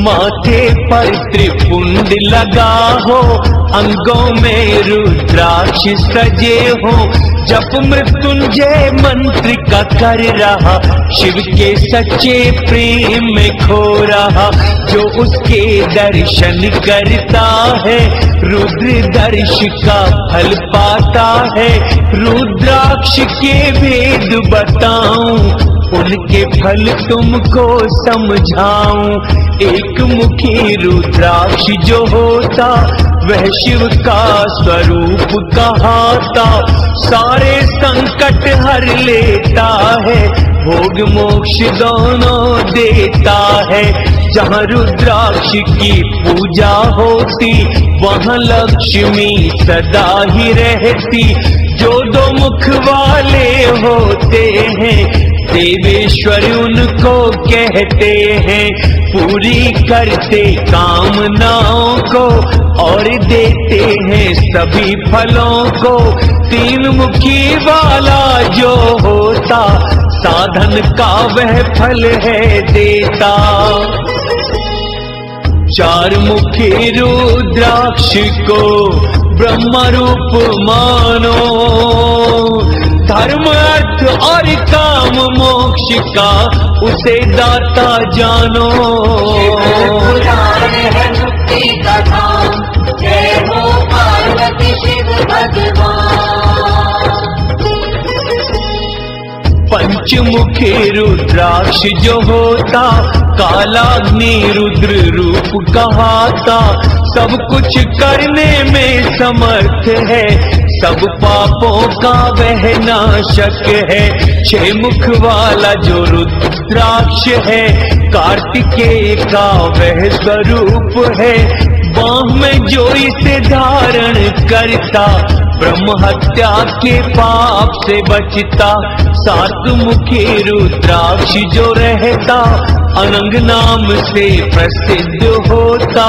माथे पर त्रिपुंड लगा हो, अंगों में रुद्राक्ष सजे हो, जप मृत्युंजय मंत्र का कर रहा, शिव के सच्चे प्रेम में खो रहा। जो उसके दर्शन करता है रुद्र दर्श का फल पाता है। रुद्राक्ष के भेद बताऊं, उनके फल तुमको समझाऊं। एक मुखी रुद्राक्ष जो होता वह शिव का स्वरूप कहाता, सारे संकट हर लेता है, भोग मोक्ष दोनों देता है। जहाँ रुद्राक्ष की पूजा होती वहाँ लक्ष्मी सदा ही रहती। जो दो मुख वाले होते हैं देवेश्वर उनको कहते हैं, पूरी करते कामनाओं को और देते हैं सभी फलों को। तीन मुखी वाला जो होता साधन का वह फल है देता। चार मुखी रुद्राक्ष को ब्रह्म रूप मानो, धर्म अर्थ और काम मोक्ष का उसे दाता जानो। पुराण है मुक्ति का धाम, जय हो पार्वती शिव भगवान। पंचमुखी रुद्राक्ष जो होता कालाग्नि रुद्र रूप कहाता, सब कुछ करने में समर्थ है, सब पापों का वह नाशक है। छह मुख वाला जो रुद्राक्ष है कार्तिकेय का वह स्वरूप है, बाह में जो इसे धारण करता ब्रह्म हत्या के पाप से बचता। सात मुखी रुद्राक्ष जो रहता अनंग नाम से प्रसिद्ध होता,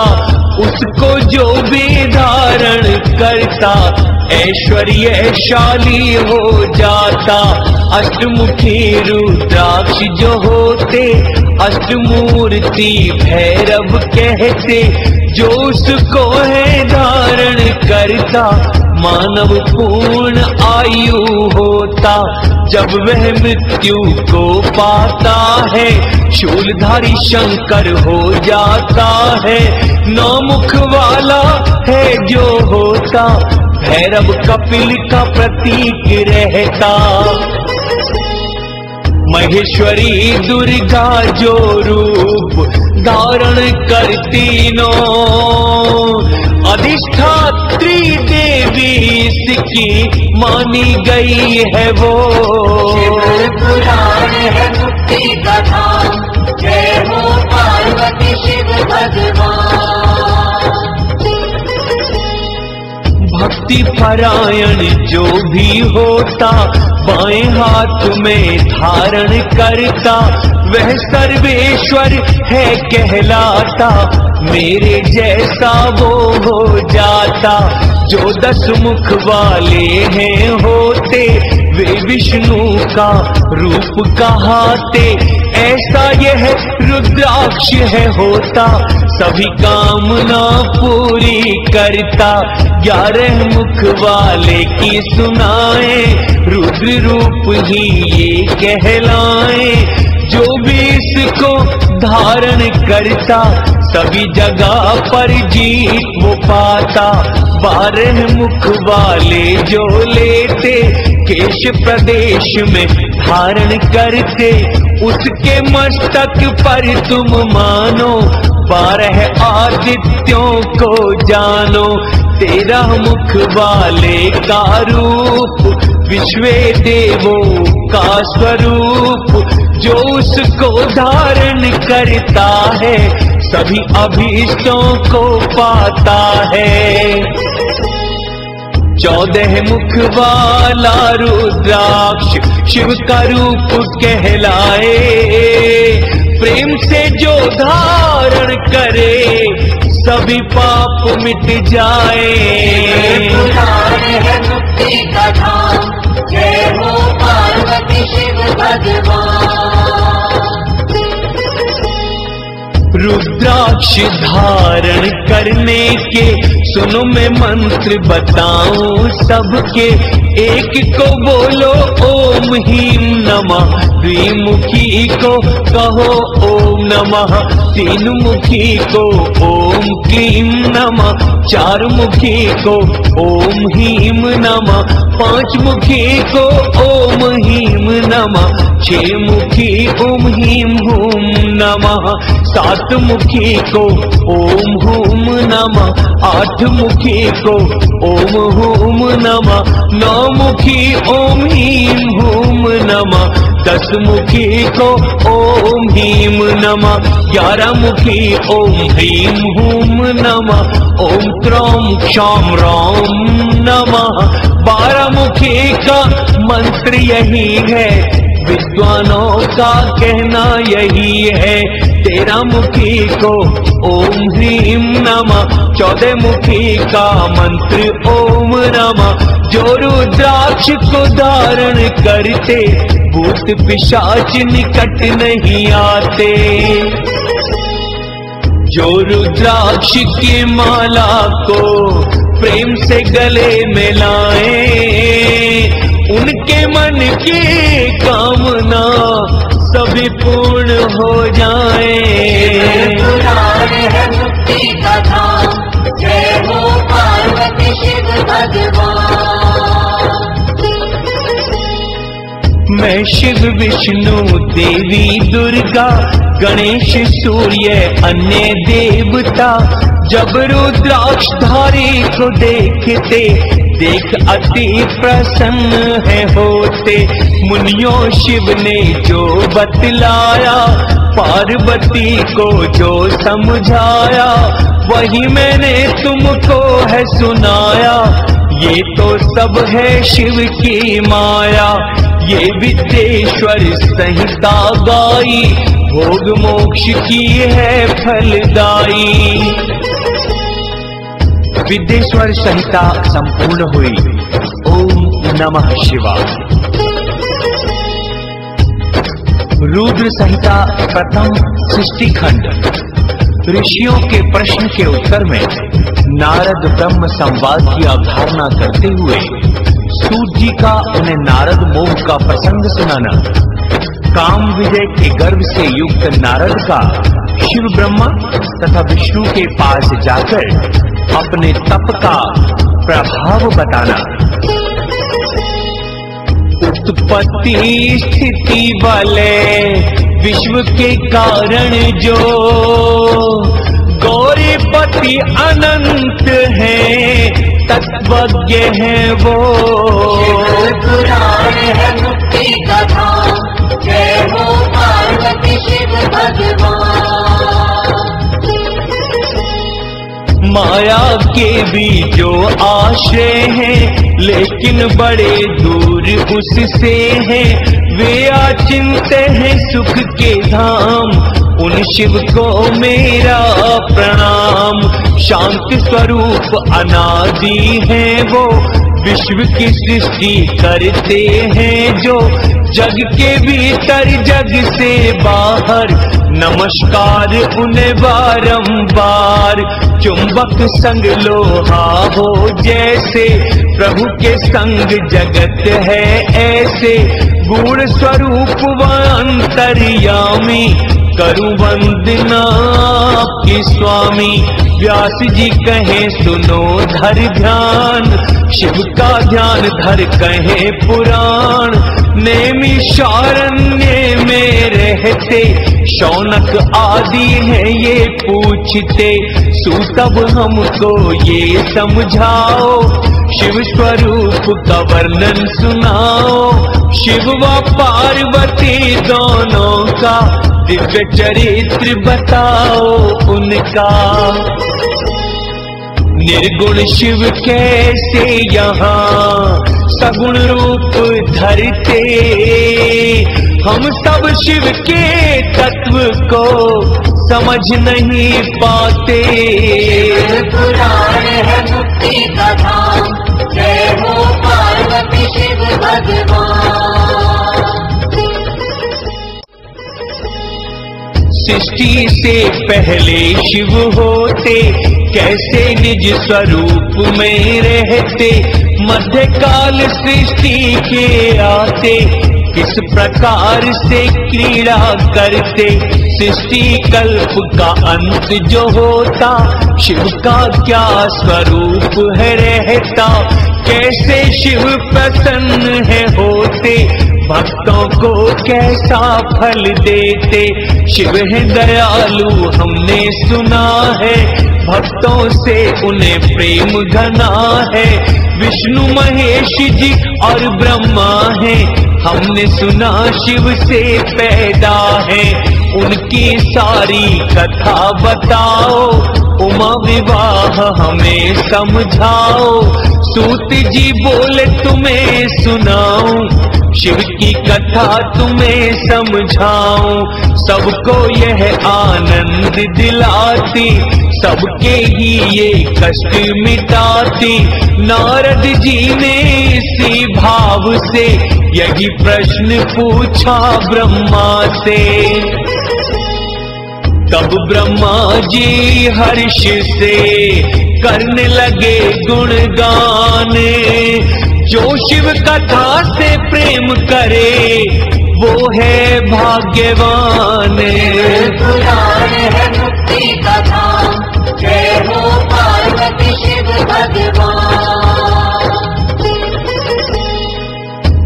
उसको जो भी धारण करता ऐश्वर्यशाली हो जाता। अष्टमुखी रुद्राक्ष जो होते अष्टमूर्ति भैरव कहते, जो उसको है धारण करता मानव पूर्ण आयु होता। जब वह मृत्यु को पाता है शूलधारी शंकर हो जाता है। नौ मुख वाला है जो होता भैरव कपिल का प्रतीक रहता। महेश्वरी दुर्गा जो रूप धारण करती नो, अधिष्ठात्री देवी इसकी मानी गई है वो। पुराण है मुक्ति का धाम, जय हो पार्वती शिव भगवान। भक्ति परायण जो भी होता बाएं हाथ में धारण करता, वह सर्वेश्वर है कहलाता, मेरे जैसा वो हो जाता। जो 10 मुख वाले हैं होते वे विष्णु का रूप कहाते, ऐसा यह रुद्राक्ष है होता सभी कामना पूरी करता। 11 मुख वाले की सुनाए रुद्र रूप ही ये कहलाए, जो भी इसको धारण करता सभी जगह पर जीत वो पाता। 12 मुख वाले जो लेते केश प्रदेश में धारण करते, उसके मस्तक पर तुम मानो 12 आदित्यों को जानो। 13 मुख वाले का रूप विश्वे देवों का स्वरूप, जो उसको धारण करता है सभी अभीष्टों को पाता है। 14 मुख वाला रुद्राक्ष शिव का रूप कहलाए, प्रेम से जो धारण करे सभी पाप मिट जाए। पुराण है मुक्ति का धाम, जय हो पार्वती शिव भगवान। रुद्राक्ष धारण करने के सुनो मैं मंत्र बताऊं सबके। एक को बोलो ओम ह्रीं नमः, द्विमुखी को कहो ओम नमः, तीन मुखी को ओम क्लीं नमः, चार मुखी को ओम ह्रीं नमः, पांच मुखी को ओम ह्रीं नमः, छह मुखी ओम ह्रीं हूं नमः, सात मुखी को ओम हूं नमः, आठ मुखी को ओम हूं नमः, नौ मुखी ओम ह्रीं हूं नमः, 10 मुखी को ओम ह्रीं नमः, 11 मुखी ओम ह्रीं हूं नमः, ओम क्रौम क्षौम रौम नमः। 12 मुखी का मंत्र यही है, विद्वानों का कहना यही है। 13 मुखी को ओम ह्रीं नमः, 14 मुखी का मंत्र ओम नमः। जो रुद्राक्ष को धारण करते भूत पिशाच निकट नहीं आते। जो रुद्राक्ष की माला को प्रेम से गले में लाए, उनके मन की कामना सभी पूर्ण हो जाए। है मुक्ति का धाम, जय हो पार्वती शिव भगवान। मैं शिव विष्णु देवी दुर्गा गणेश सूर्य अन्य देवता, जब रुद्राक्षधारी को देखते देख अति प्रसन्न है होते। मुनियों शिव ने जो बतलाया, पार्वती को जो समझाया, वही मैंने तुमको है सुनाया। ये तो सब है शिव की माया, ये विद्येश्वर संहिता गाई, भोग मोक्ष की है फलदाई। विद्येश्वर संहिता संपूर्ण हुई। ओम नमः शिवाय। रुद्र संहिता प्रथम सृष्टि खंड। ऋषियों के प्रश्न के उत्तर में नारद ब्रह्म संवाद की अवधारणा करते हुए सूत जी का उन्हें नारद मोह का प्रसंग सुनाना। काम विजय के गर्व से युक्त नारद का शिव ब्रह्मा तथा विष्णु के पास जाकर अपने तप का प्रभाव बताना। उत्पत्ति स्थिति वाले विश्व के कारण जो गौरीपति अनंत है, तत्वज्ञ है वो। पुराण है मुक्ति का धाम, जय हो पार्वती शिव भगवान। माया के भी जो आश्रय हैं, लेकिन बड़े दूर उससे हैं। वे अचिंत्य हैं सुख के धाम, उन शिव को मेरा प्रणाम। शांति स्वरूप अनादि हैं वो, विश्व की सृष्टि करते हैं जो। जग के भीतर जग से बाहर, नमस्कार उन्हें बारंबार। चुंबक संग लोहा हो जैसे, प्रभु के संग जगत है ऐसे। गुण स्वरूप व अंतर्यामी, करूं वंदना आपकी स्वामी। व्यास जी कहे सुनो धर ध्यान, शिव का ध्यान धर कहे पुराण। नेमि शारण्य में रहते, शौनक आदि है ये पूछते। सूतब हमको ये समझाओ, शिव स्वरूप का वर्णन सुनाओ। शिव व पार्वती दोनों का दिव्य चरित्र बताओ उनका। निर्गुण शिव कैसे यहाँ सगुण रूप धरते, हम सब शिव के तत्व को समझ नहीं पाते। पुराण है मुक्ति का धाम, जय हो पार्वती शिव भगवान। सृष्टि से पहले शिव होते, कैसे निज स्वरूप में रहते, मध्यकाल सृष्टि के आते, किस प्रकार से क्रीड़ा करते, सृष्टि कल्प का अंत जो होता, शिव का क्या स्वरूप है रहता, कैसे शिव प्रसन्न है होते, भक्तों को कैसा फल देते, शिव है दयालु हमने सुना है, भक्तों से उन्हें प्रेम घना है, विष्णु महेश जी और ब्रह्मा है, हमने सुना शिव से पैदा है, उनकी सारी कथा बताओ, उमा विवाह हमें समझाओ, सूत जी बोले तुम्हें सुनाऊं, शिव की कथा तुम्हें समझाऊं, सबको यह आनंद दिलाती, सबके ही ये कष्ट मिटाती, नारद जी ने इसी भाव से यही प्रश्न पूछा ब्रह्मा से। तब ब्रह्मा जी हर्ष से करने लगे गुणगान, जो शिव कथा से प्रेम करे वो है भाग्यवान। पुराण है मुक्ति कथा, जय हो पार्वती शिव भगवान।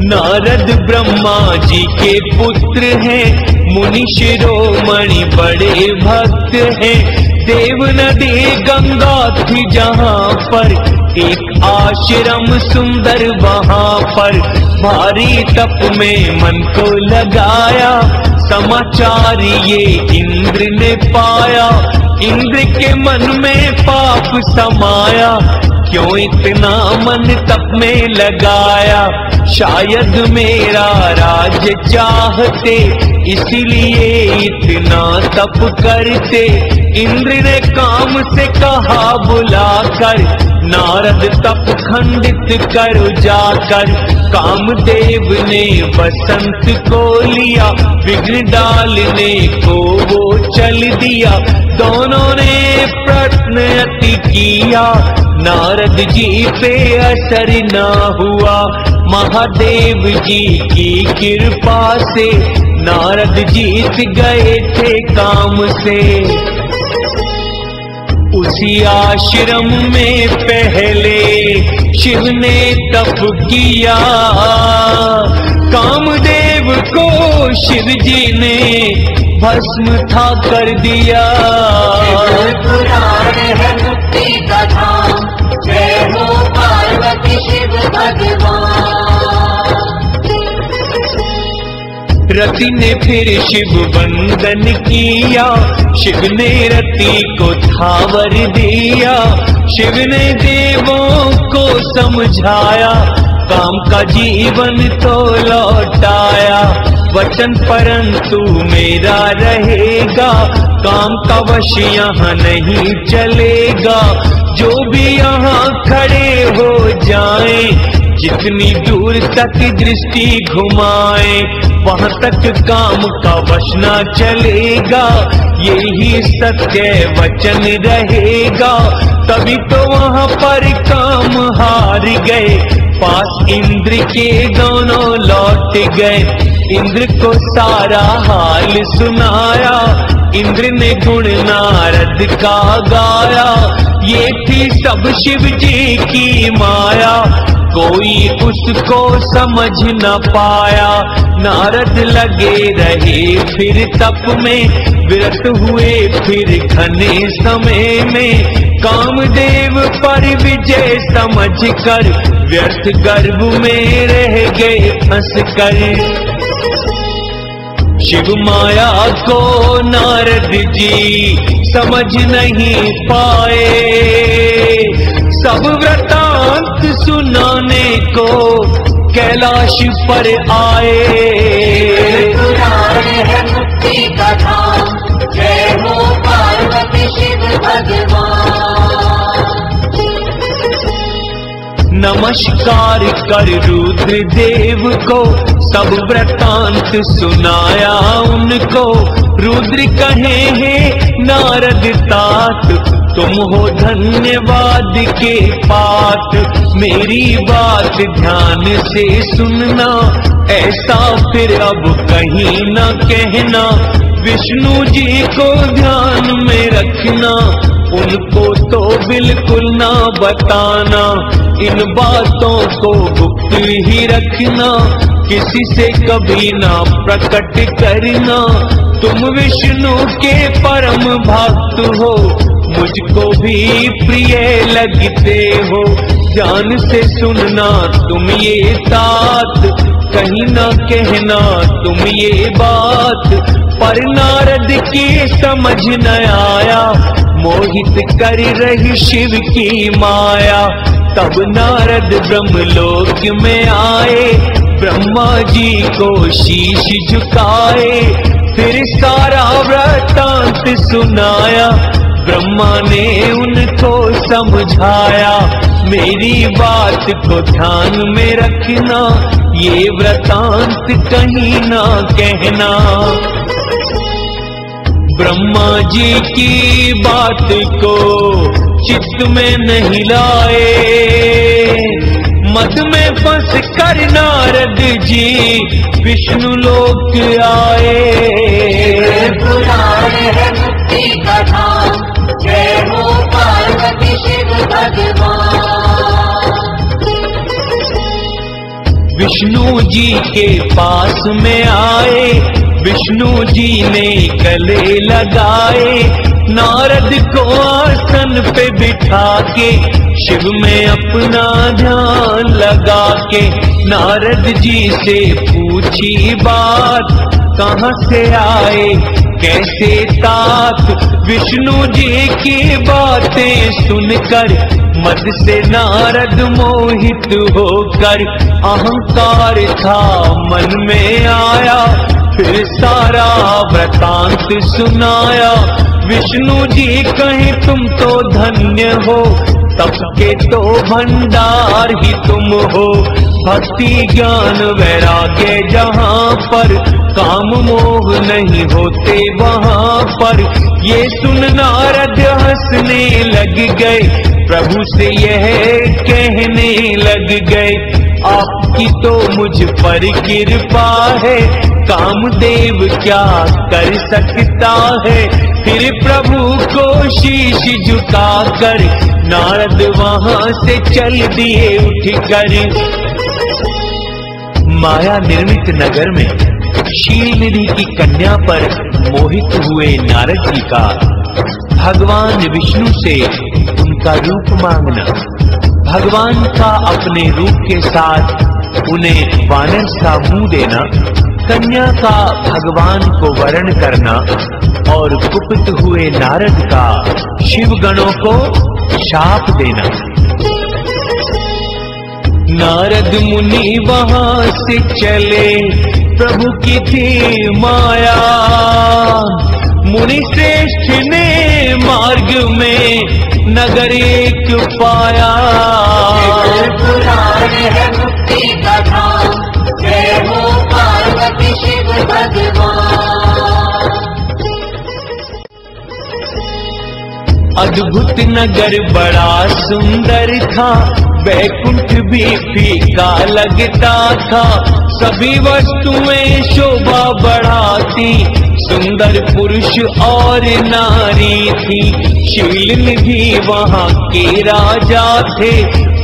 नारद ब्रह्मा जी के पुत्र हैं, मुनि शिरोमणि बड़े भक्त हैं, देव नदी गंगा थी जहाँ पर, एक आश्रम सुंदर वहाँ पर, भारी तप में मन को लगाया, समाचार ये इंद्र ने पाया, इंद्र के मन में पाप समाया, क्यों इतना मन तप में लगाया, शायद मेरा राज चाहते, इसलिए इतना तप करते, इंद्र ने काम से कहा बुलाकर, नारद तप खंडित करो जाकर, कामदेव ने बसंत को लिया, विघ्न डालने को वो चल दिया, दोनों ने प्रयत्न अति किया, नारद जी पे असर न हुआ, महादेव जी की कृपा से नारद जीत गए थे काम से। उसी आश्रम में पहले शिव ने तप किया, कामदेव को शिव जी ने भस्म था कर दिया। पुराण है मुक्ति कथा, जय हो पार्वती शिव भगवान। रति ने फिर शिव वंदन किया, शिव ने रति को थावर दिया, शिव ने देवों को समझाया, काम का जीवन तो लौटाया, वचन परंतु मेरा रहेगा, काम का वश यहाँ नहीं चलेगा, जो भी यहाँ खड़े हो जाएं, जितनी दूर तक दृष्टि घुमाए, वहां तक काम का वश न चलेगा, यही सत्य वचन रहेगा, तभी तो वहां पर काम हार गए, पास इंद्र के दोनों लौट गए, इंद्र को सारा हाल सुनाया, इंद्र ने गुण नारद का गाया, ये थी सब शिव जी की माया, कोई उसको समझ न पाया, नारद लगे रहे फिर तप में, विरत हुए फिर घने समय में, कामदेव पर विजय समझकर, व्यर्थ गर्भ में रह गए फंस कर। शिव माया को नारद जी समझ नहीं पाए, सब वृतांत सुनाने को कैलाश पर आए। पुराण है मुक्ति कथा, जय हो पार्वती शिव भगवान। नमस्कार कर रुद्र देव को, सब वृतांत सुनाया उनको। रुद्र कहे हे नारद तात, तुम हो धन्यवाद के पात्र। मेरी बात ध्यान से सुनना, ऐसा फिर अब कहीं न कहना। विष्णु जी को ध्यान में रखना, उनको तो बिल्कुल ना बताना। इन बातों को गुप्त ही रखना, किसी से कभी ना प्रकट करना। तुम विष्णु के परम भक्त हो, मुझको भी प्रिय लगते हो। ध्यान से सुनना तुम ये तात, कहीं ना कहना तुम ये बात। पर नारद की समझ न आया, मोहित कर रही शिव की माया। तब नारद ब्रह्मलोक में आए, ब्रह्मा जी को शीश झुकाए। फिर सारा वृतांत सुनाया, ब्रह्मा ने उनको समझाया। मेरी बात को ध्यान में रखना, ये वृतांत कहीं ना कहना। ब्रह्मा जी की बात को चित्त में नहीं लाए, मद में फंस कर नारद जी विष्णु लोक आए। पुराण है मुक्ति कथा, जय हो पार्वती शिव भगवान। विष्णु जी के पास में आए, विष्णु जी ने गले लगाए। नारद को आसन पे बिठा के, शिव में अपना ध्यान लगा के। नारद जी से पूछी बात, कहाँ से आए कैसे तात। विष्णु जी की बातें सुनकर मद से नारद मोहित होकर, अहंकार था मन में आया। फिर सारा वृतांत सुनाया, विष्णु जी कहे तुम तो धन्य हो, सबके तो भंडार ही तुम हो। भक्ति ज्ञान वैराग्य जहाँ पर, काम मोह नहीं होते वहाँ पर। ये सुन नारद हंसने लग गए, प्रभु से यह कहने लग गए। आपकी तो मुझ पर कृपा है, कामदेव क्या कर सकता है। फिर प्रभु को शीश झुकाकर, नारद वहां से चल दिए उठकर। माया निर्मित नगर में शील निधि की कन्या पर मोहित हुए नारद जी का भगवान विष्णु से उनका रूप मांगना, भगवान का अपने रूप के साथ उन्हें वानर सा मुंह देना, कन्या का भगवान को वरण करना और कुपित हुए नारद का शिव गणों को शाप देना। नारद मुनि वहां से चले, प्रभु की थी माया। मुनि श्रेष्ठ ने मार्ग में नगर एक पाया। पुराण है मुक्ति कथा, जय हो पार्वती शिव भगवान। अद्भुत नगर बड़ा सुंदर था, वैकुंठ भी फीका लगता था। सभी वस्तुएं शोभा बढ़ाती, सुंदर पुरुष और नारी थी। शील निधि वहाँ के राजा थे,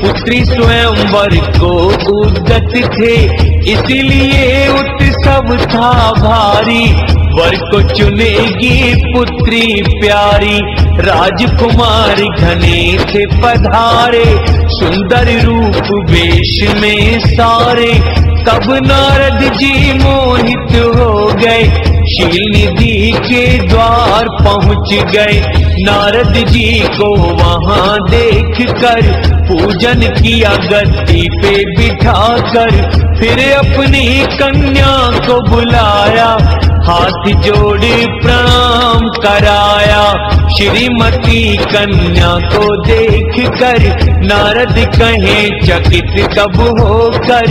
पुत्री स्वयंवर को उद्यत थे। इसीलिए उत्सव था भारी, वर को चुनेगी पुत्री प्यारी। राजकुमार घने थे पधारे, सुंदर रूप वेश में सारे। तब नारद जी मोहित हो गए, शील निधि के द्वार पहुंच गए। नारद जी को वहां देखकर पूजन किया गद्दी पे बिठाकर। फिर अपनी कन्या को बुलाया, हाथ जोड़ प्रणाम कराया। श्रीमती कन्या को देख कर नारद कहे चकित तब होकर,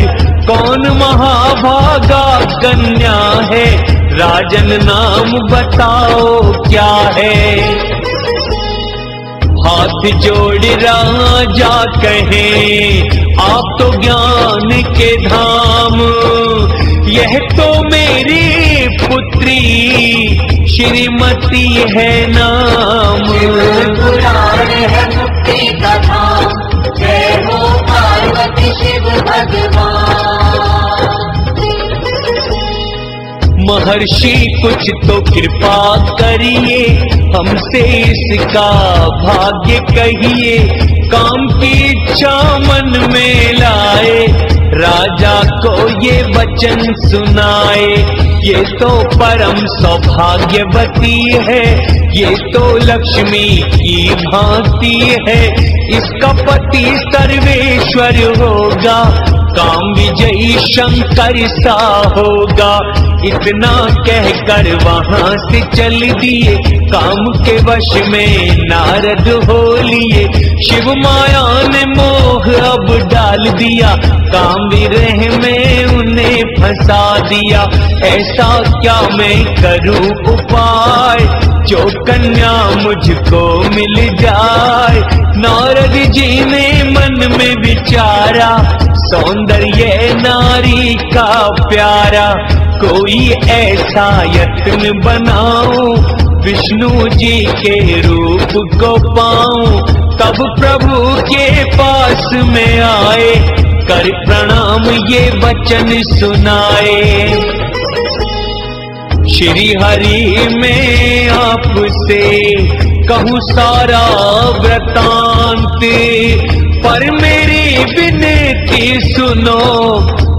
कौन महाभागा कन्या है, राजन नाम बताओ क्या है। हाथ जोड़ राजा कहे आप तो ज्ञान के धाम, यह तो मेरी पुत्री श्रीमती है नाम। पुराण है मुक्ति का धाम, जय हो पार्वती शिव भगवान। महर्षि कुछ तो कृपा करिए, हमसे इसका भाग्य कहिए, काम की इच्छा मन में लाए, राजा को ये वचन सुनाए। ये तो परम सौभाग्यवती है, ये तो लक्ष्मी की भांति है, इसका पति सर्वेश्वर होगा, काम विजयी शंकर सा होगा। इतना कहकर वहां से चल दिए, काम के वश में नारद हो लिए। शिव माया ने मोह अब डाल दिया, काम विरह में उन्हें फंसा दिया। ऐसा क्या मैं करूं उपाय, जो कन्या मुझको मिल जाए। नारद जी ने मन में विचारा, सौंदर्य नारी का प्यारा, कोई ऐसा यत्न बनाऊं, विष्णु जी के रूप को पाऊं। तब प्रभु के पास में आए, कर प्रणाम ये वचन सुनाए। श्री हरि मैं आपसे कहूँ सारा वृतांत, पर मेरी विनती सुनो,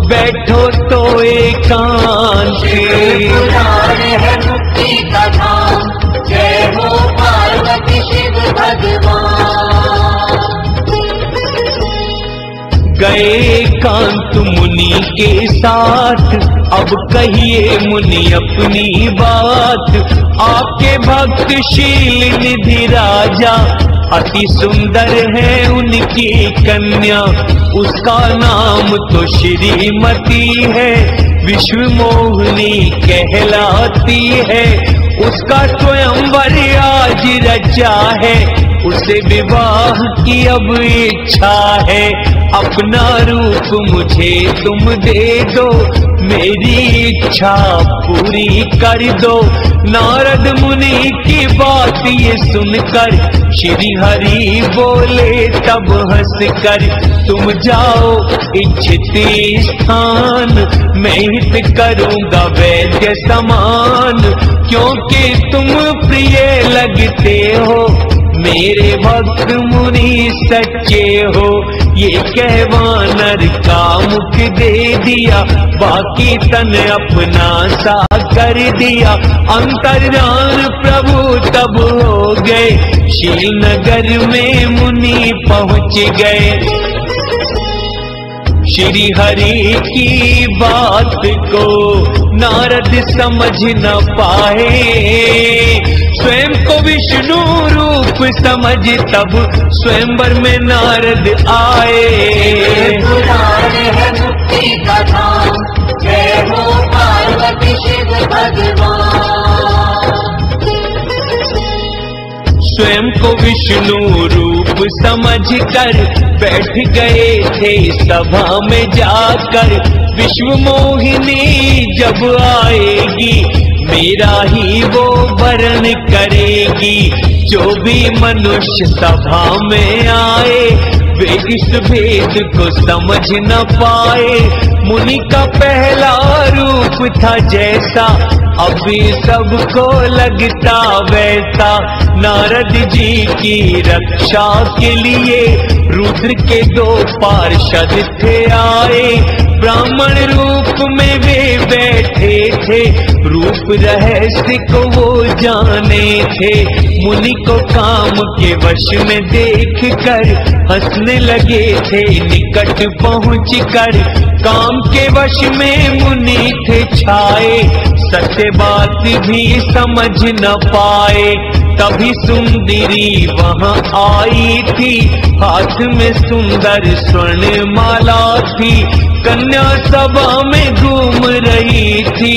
बैठो तो एकांत। पुराण है मुक्ति का धाम, जय हो पार्वती शिव भगवान। गए कांत मुनि के साथ, अब कहिए मुनि अपनी बात। आपके भक्त शील निधि राजा, अति सुंदर है उनकी कन्या, उसका नाम तो श्रीमती है, विश्व मोहिनी कहलाती है। उसका स्वयंवर आज रचा है, उसे विवाह की अब इच्छा है। अपना रूप मुझे तुम दे दो, मेरी इच्छा पूरी कर दो। नारद मुनि की बात ये सुनकर, श्री हरि बोले तब हंसकर, तुम जाओ इच्छित स्थान, मैं हित करूंगा वैद्य समान। क्योंकि तुम प्रिय लगते हो, मेरे भक्त मुनि सच्चे हो। ये कह वानर का मुख दे दिया, बाकी तन अपना सा कर दिया। अंतर्यान प्रभु तब हो गए, श्रीनगर में मुनि पहुंच गए। श्री हरि की बात को नारद समझ न पाए, स्वयं को विष्णु रूप समझ तब स्वयंवर में नारद आए। पुराण है मुक्ति का धाम, जय हो पार्वती शिव भगवान। स्वयं को विष्णु रूप समझकर बैठ गए थे सभा में जाकर। विश्व मोहिनी जब आएगी, मेरा ही वो वरण करेगी। जो भी मनुष्य सभा में आए, वे इस भेद को समझ न पाए। मुनि का पहला रूप था जैसा, अभी सबको लगता वैसा। नारद जी की रक्षा के लिए रुद्र के 2 पार्षद थे आए। ब्राह्मण रूप में वे बैठे थे, रूप रहस्य को वो जाने थे। मुनि को काम के वश में देख कर हंसने लगे थे। निकट पहुँच कर काम के वश में मुनि थे छाए, सत्य बात भी समझ न पाए। तभी सुंदरी वहां आई थी, हाथ में सुंदर स्वर्ण माला थी। कन्या सभा में घूम रही थी,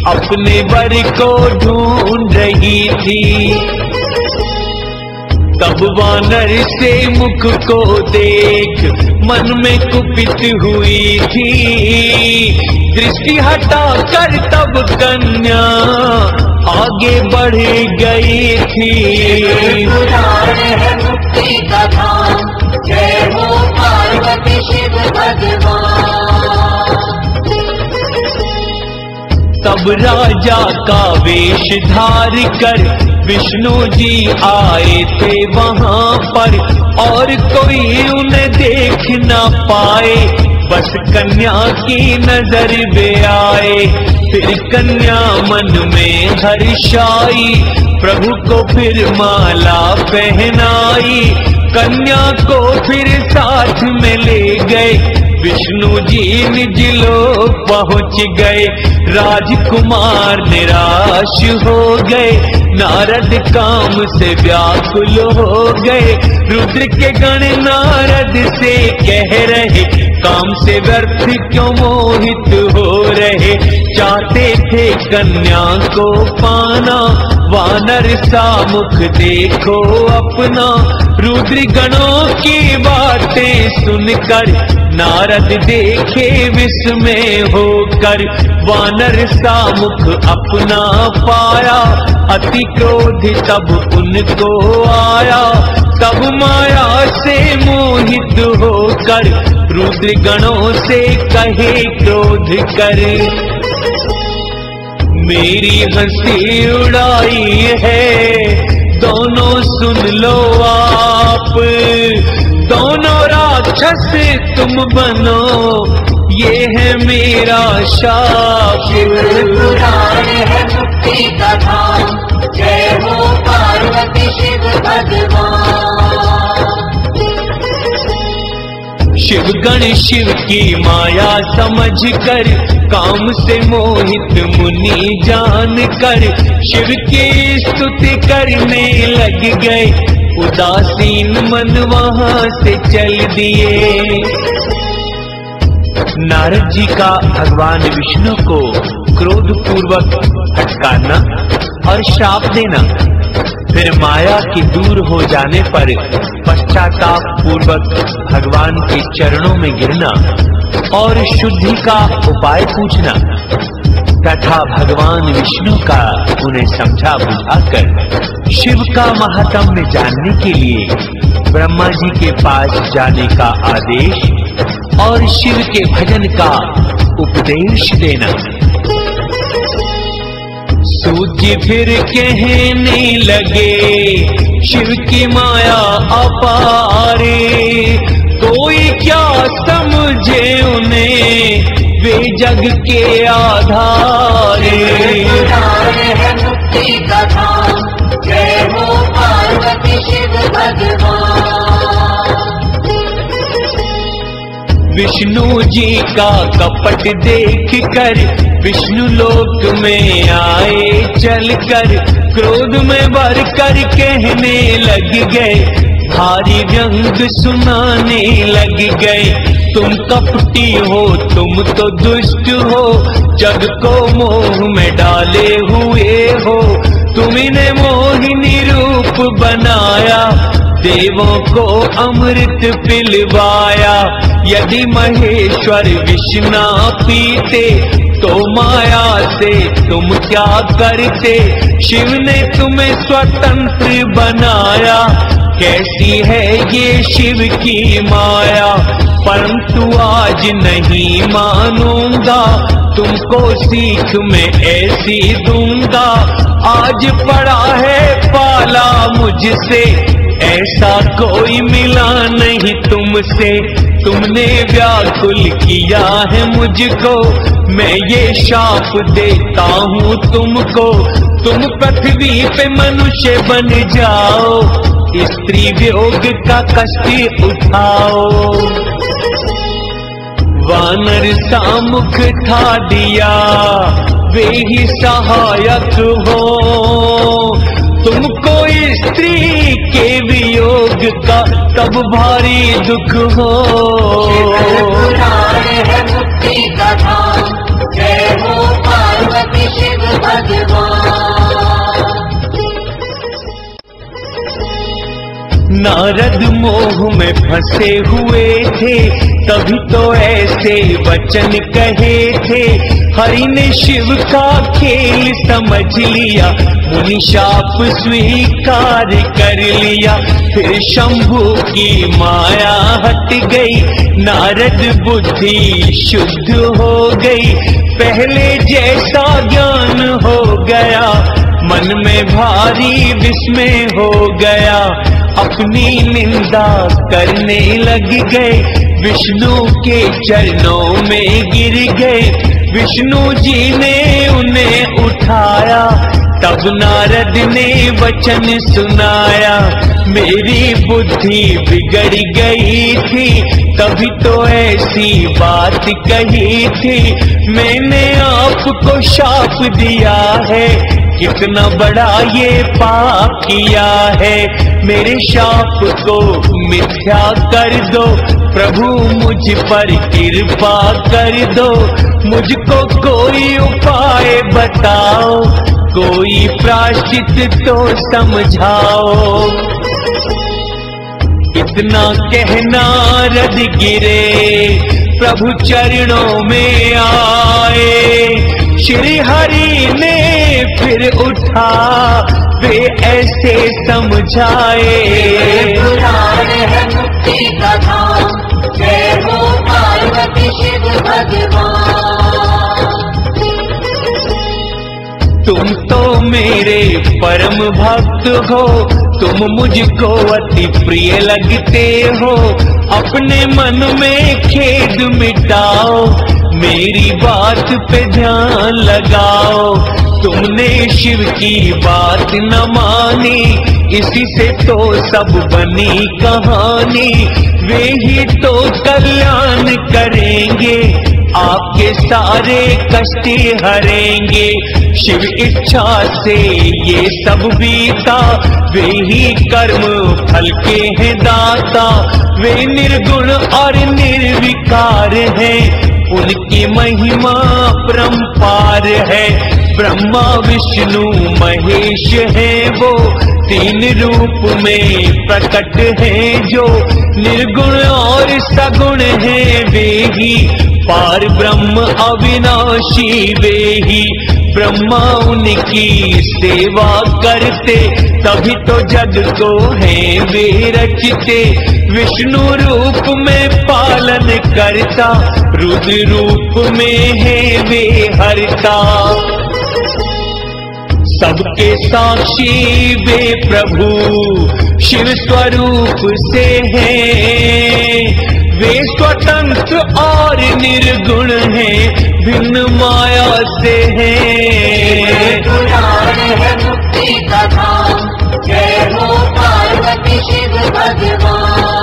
अपने वर को ढूंढ रही थी। तब वानर से मुख को देख मन में कुपित हुई थी। दृष्टि हटा कर तब कन्या आगे बढ़ गई थी। पुराण है मुक्ति का धाम, जय हो पार्वती शिव भगवान। तब राजा का वेश धार कर विष्णु जी आए थे वहां पर, और कोई उन्हें देख न पाए, बस कन्या की नजर में आए। फिर कन्या मन में हर्षाई, प्रभु को फिर माला पहनाई। कन्या को फिर साथ में ले गए, विष्णु जी निज लोक पहुंच गए। राजकुमार निराश हो गए, नारद काम से व्याकुल हो गए। रुद्र के गण नारद से कह रहे, काम से व्यर्थ क्यों मोहित हो रहे। चाहते थे कन्या को पाना, वानर सा मुख देखो अपना। रुद्र गणों की बातें सुनकर नारद देखे विस्मय होकर। वानर सा मुख अपना पाया, अति क्रोध तब उनको आया। तब माया से मोहित होकर रुद्र गणों से कहे क्रोध कर, मेरी हंसी उड़ाई है, दोनों सुन लो आप। दोनों राक्षस तुम बनो, ये है मेरा शाप। पुराण है मुक्ति का धाम, जय हो पार्वती शिव भगवान। शिव गण शिव की माया समझ कर, काम से मोहित मुनि जान कर, शिव की स्तुति करने लग गए। उदासीन मन वहां से चल दिए। नारद जी का भगवान विष्णु को क्रोध पूर्वक फटकारना और श्राप देना, फिर माया के दूर हो जाने पर पश्चाताप पूर्वक भगवान के चरणों में गिरना और शुद्धि का उपाय पूछना तथा भगवान विष्णु का उन्हें समझा बुझाकर शिव का महात्म्य जानने के लिए ब्रह्मा जी के पास जाने का आदेश और शिव के भजन का उपदेश देना। सूर्य फिर कहने लगे, शिव की माया अपारे, कोई क्या समझे उन्हें, वे जग के आधारे। है मुक्ति का धाम, जय हो पार्वती शिव भगवान। विष्णु जी का कपट देख कर विष्णु लोक में आए चलकर, क्रोध में भर कर कहने लग गए, भारी व्यंग सुनाने लग गए। तुम कपटी हो, तुम तो दुष्ट हो, जग को मोह में डाले हुए हो। तुम्हें मोहिनी रूप बनाया, देवों को अमृत पिलवाया। यदि महेश्वर विष ना पीते तो माया से तुम क्या करते। शिव ने तुम्हें स्वतंत्र बनाया, कैसी है ये शिव की माया। परंतु आज नहीं मानूंगा, तुमको सीख में ऐसी दूंगा। आज पड़ा है पाला मुझसे, ऐसा कोई मिला नहीं तुमसे। तुमने व्याकुल किया है मुझको, मैं ये शाप देता हूँ तुमको। तुम पृथ्वी पे मनुष्य बन जाओ, स्त्री वियोग का कष्ट उठाओ। वानर सा मुख था दिया, वे ही सहायक हो। तुमको स्त्री के वियोग का तब भारी दुख हो। पुराण है मुक्ति का धाम, जय हो पार्वती शिव भगवान। नारद मोह में फंसे हुए थे, तभी तो ऐसे वचन कहे थे। हरि ने शिव का खेल समझ लिया, मुनि शाप स्वीकार कर लिया। फिर शंभु की माया हट गई, नारद बुद्धि शुद्ध हो गई। पहले जैसा ज्ञान हो गया, मन में भारी विस्मय हो गया। अपनी निंदा करने लग गए, विष्णु के चरणों में गिर गए। विष्णु जी ने उन्हें उठाया, तब नारद ने वचन सुनाया। मेरी बुद्धि बिगड़ गई थी, तभी तो ऐसी बात कही थी। मैंने आपको शाप दिया है, कितना बड़ा ये पाप किया है। मेरे शाप को मिथ्या कर दो, प्रभु मुझ पर कृपा कर दो। मुझको कोई उपाय बताओ, कोई प्रायश्चित तो समझाओ। इतना कहना नारद गिरे, प्रभु चरणों में आए। श्री हरि ने फिर उठा, वे ऐसे समझाए। पुराण है मुक्ति का धाम, जय हो पार्वती शिव भगवान। तुम तो मेरे परम भक्त हो, तुम मुझको अति प्रिय लगते हो। अपने मन में खेद मिटाओ, मेरी बात पे ध्यान लगाओ। तुमने शिव की बात न मानी, इसी से तो सब बनी कहानी। वे ही तो कल्याण करेंगे, आपके सारे कष्ट हरेंगे। शिव इच्छा से ये सब बीता, वे ही कर्म फल के हैं दाता। वे निर्गुण और निर्विकार हैं, उनकी महिमा परंपार है। ब्रह्मा विष्णु महेश है वो, तीन रूप में प्रकट है जो। निर्गुण और सगुण है वे ही, पार ब्रह्म अविनाशी वे ही। ब्रह्मा उनकी सेवा करते, तभी तो जग को है वे रचते। विष्णु रूप में पालन करता, रुद्र रूप में है वे हरता। सबके साक्षी वे प्रभु शिव स्वरूप से हैं। वे स्वतंत्र और निर्गुण हैं, भिन्न माया से हैं। पुराण है मुक्ति का धाम, जय हो पार्वती शिव भगवान।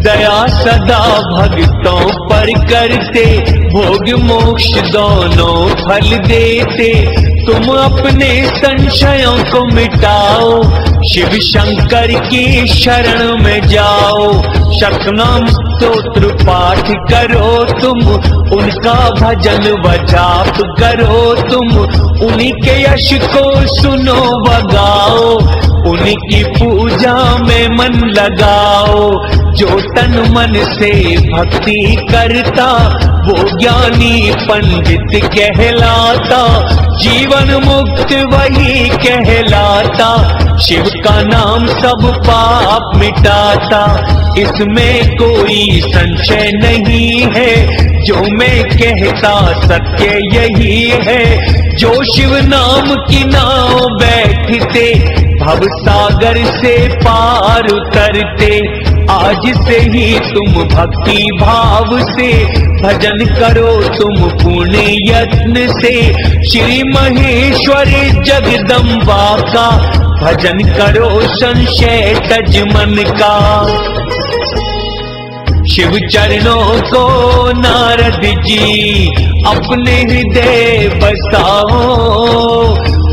दया सदा भक्तों पर करते, भोग मोक्ष दोनों फल देते। तुम अपने संशयों को मिटाओ, शिव शंकर की शरण में जाओ। शतनाम स्तोत्र पाठ करो तुम, उनका भजन व जाप करो तुम। उन्हीं के यश को सुनो व गाओ, उनकी पूजा में मन लगाओ। जो तन मन से भक्ति करता, वो ज्ञानी पंडित कहलाता। जीवन मुक्त वही कहलाता, शिव का नाम सब पाप मिटाता। इसमें कोई संशय नहीं है, जो मैं कहता सत्य यही है। जो शिव नाम की नाव बैठते, भव सागर से पार उतरते। आज से ही तुम भक्ति भाव से भजन करो तुम पूर्ण यत्न से। श्री महेश्वरी जगदम्बा का भजन करो संशय तज मन का। शिव चरणों को नारद जी अपने हृदय बसाओ,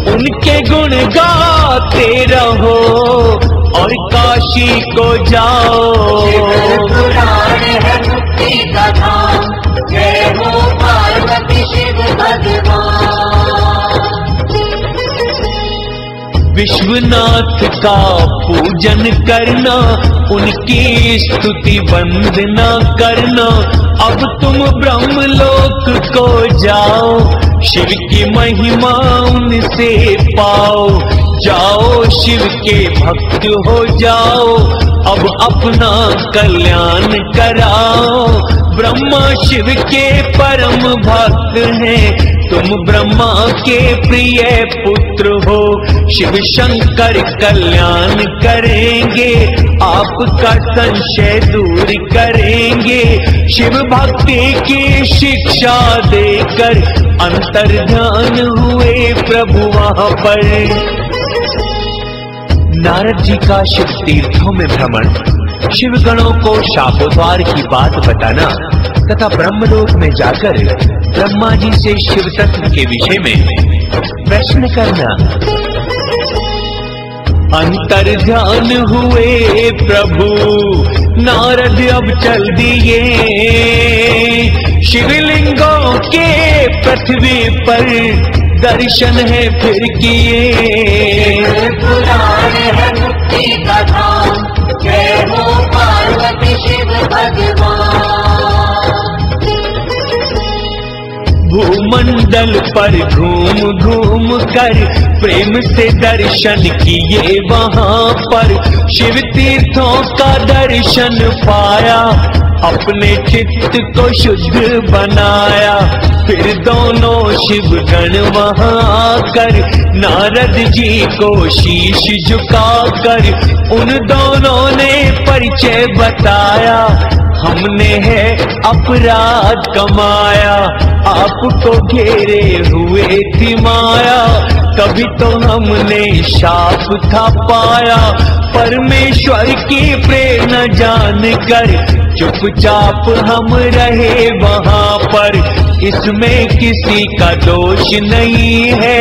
उनके गुण गाते रहो और काशी को जाओ। शिव पुराण है मुक्ति का धाम, जय हो पार्वती शिव भगवान। विश्वनाथ का पूजन करना, उनकी स्तुति वंदना करना। अब तुम ब्रह्मलोक को जाओ, शिव की महिमा उनसे पाओ। जाओ शिव के भक्त हो जाओ, अब अपना कल्याण कराओ। ब्रह्मा शिव के परम भक्त हैं, तुम ब्रह्मा के प्रिय पुत्र हो। शिव शंकर कल्याण करेंगे, आपका संशय दूर करेंगे। शिव भक्ति की शिक्षा देकर अंतर्ध्यान हुए प्रभु वहां पर। नारद जी का शिव तीर्थों में भ्रमण, शिव गणों को शापोद्वार की बात बताना तथा ब्रह्मलोक में जाकर ब्रह्मा जी से शिव तत्व के विषय में प्रश्न करना। अंतर्ध्यान हुए प्रभु नारद अब चल दिए, शिवलिंगों के पृथ्वी पर दर्शन है फिर किए। पुराण है मुक्ति का धाम, जय हो पार्वती शिव भगवान। भूमंडल पर घूम घूम कर प्रेम से दर्शन किए वहां पर। शिव तीर्थों का दर्शन पाया, अपने चित्त को शुद्ध बनाया। फिर दोनों शिव गण वहां आकर नारद जी को शीश झुकाकर उन दोनों ने परिचय बताया। हमने है अपराध कमाया, आपको घेरे हुए थी माया। कभी तो हमने शाप था पाया, परमेश्वर की प्रेरणा जानकर चुपचाप हम रहे वहां पर। इसमें किसी का दोष नहीं है,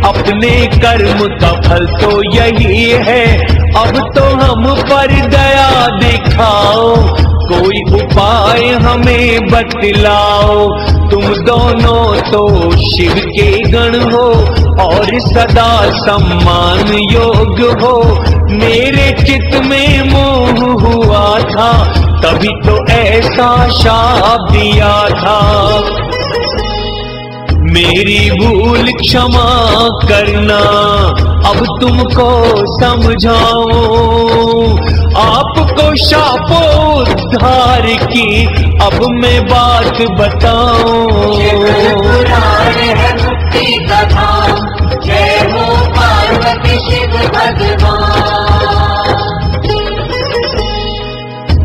अपने कर्म का फल तो यही है। अब तो हम पर दया दिखाओ, कोई उपाय हमें बतलाओ। तुम दोनों तो शिव के गण हो और सदा सम्मान योग्य हो। मेरे चित्त में मोह हुआ था, तभी तो ऐसा शाप दिया था। मेरी भूल क्षमा करना, अब तुमको समझाऊं। आपको शापोद्धार की अब मैं बात बताऊं। पुराण है मुक्ति का धाम, जय हो पार्वती शिव भगवान।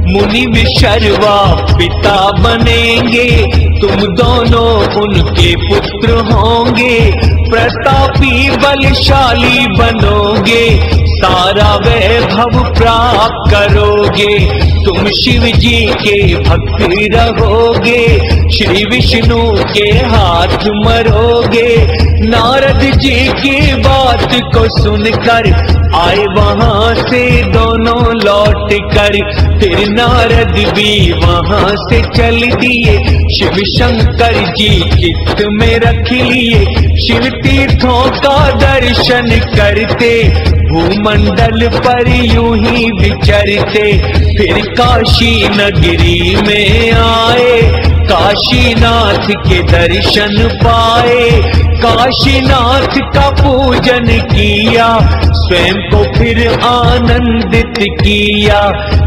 मुनि विशर्वा पिता बनेंगे, तुम दोनों उनके पुत्र होंगे। प्रतापी बलशाली बनोगे, सारा वैभव प्राप्त करोगे। तुम शिव जी के भक्त रहोगे, श्री विष्णु के हाथ मरोगे। नारद जी की बात को सुनकर आए वहां से दोनों लौट कर। फिर नारद भी वहां से चल दिए, शिव शंकर जी चित्त में रख लिए। शिव तीर्थों का दर्शन करते, भूमंडल पर यूं ही विचरते। फिर काशी नगरी में आए, काशीनाथ के दर्शन पाए। काशीनाथ का पूजन किया, स्वयं को फिर आनंदित किया।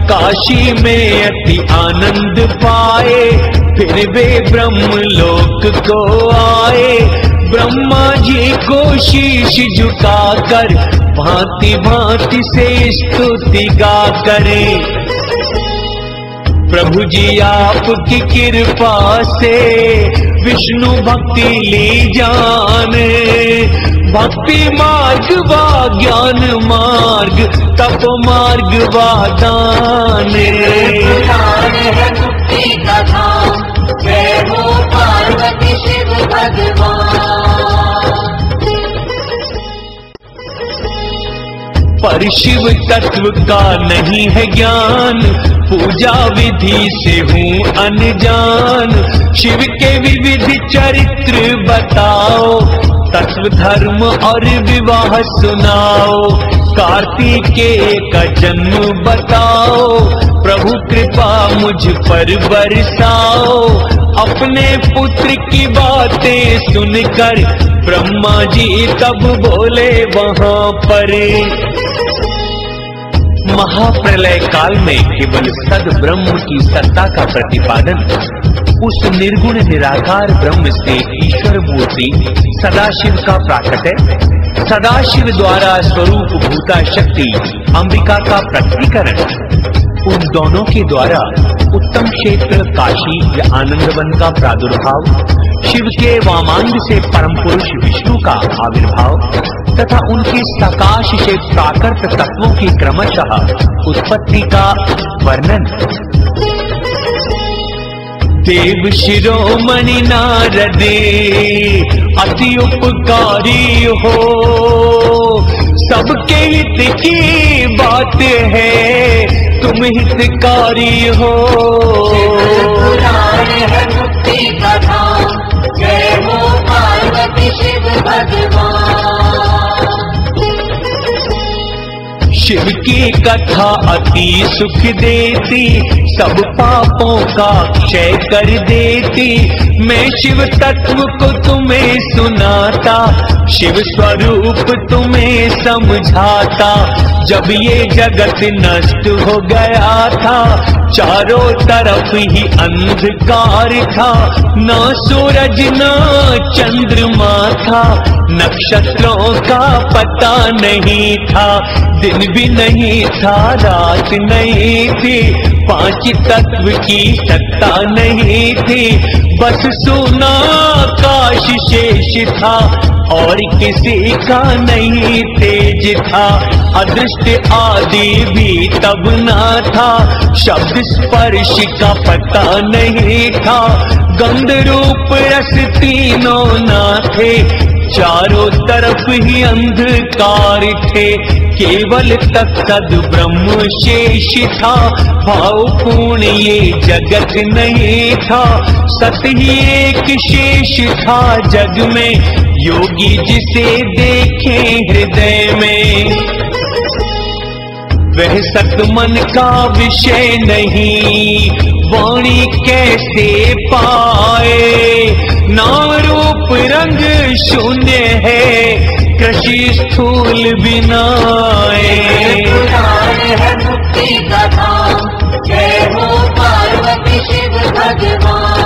काशी में अति आनंद पाए, फिर वे ब्रह्मलोक को आए। ब्रह्मा जी को शीश झुकाकर भांति भांति से स्तुति गा करे। प्रभु जी आपकी कृपा से विष्णु भक्ति ली जाने। भक्ति मार्ग वा ज्ञान मार्ग, तप मार्ग वा दान। पुराण है मुक्ति का धाम, जय हो पार्वती शिव भगवान। पर शिव तत्व का नहीं है ज्ञान, पूजा विधि से हूँ अनजान। शिव के विविध चरित्र बताओ, तत्व धर्म और विवाह सुनाओ। कार्तिकेय का जन्म बताओ, प्रभु कृपा मुझ पर बरसाओ। अपने पुत्र की बातें सुनकर ब्रह्मा जी तब बोले वहां पर। महाप्रलय काल में केवल सद ब्रह्म की सत्ता का प्रतिपादन उस निर्गुण निराकार ब्रह्म से ईश्वर मूर्ति सदाशिव का प्राकट्य, सदाशिव द्वारा स्वरूप भूता शक्ति अंबिका का प्रकटीकरण, उन दोनों के द्वारा उत्तम क्षेत्र काशी या आनंदवन का प्रादुर्भाव, शिव के वामांग से परम पुरुष विष्णु का आविर्भाव तथा उनके सकाश से प्राकृत तत्वों की क्रमशः उत्पत्ति का वर्णन। देव शिरोमणि नारदे अति उपकारी हो, सबके हित की बात है तुम हितकारी हो। पुराण है मुक्ति का धाम, जय हो पार्वती शिव भगवान। शिव की कथा अति सुख देती, सब पापों का क्षय कर देती। मैं शिव तत्व को तुम्हें सुनाता, शिव स्वरूप तुम्हें समझाता। जब ये जगत नष्ट हो गया था, चारों तरफ ही अंधकार था, ना सूरज ना चंद्रमा था, नक्षत्रों का पता नहीं था, दिन भी नहीं था रात नहीं थी, पांच तत्व की सत्ता नहीं थी, बस सोना आकाश शेष था और किसी का नहीं तेज था। अदृष्ट आदि भी तब ना था, शब्द स्पर्श का पता नहीं था, गंध रूप रस तीनों ना थे, चारों तरफ ही अंधकार थे, केवल तत्सद ब्रह्म शेष था, भावपूर्ण ये जगत नहीं था, सत ही एक शेष था जग में, योगी जिसे देखे हृदय में। वह सत मन का विषय नहीं, वाणी कैसे पाए, ना रूप रंग शून्य है, कृषि स्थूल बिनाए। पुराण है मुक्ति का धाम, जय हो पार्वती शिव भगवान।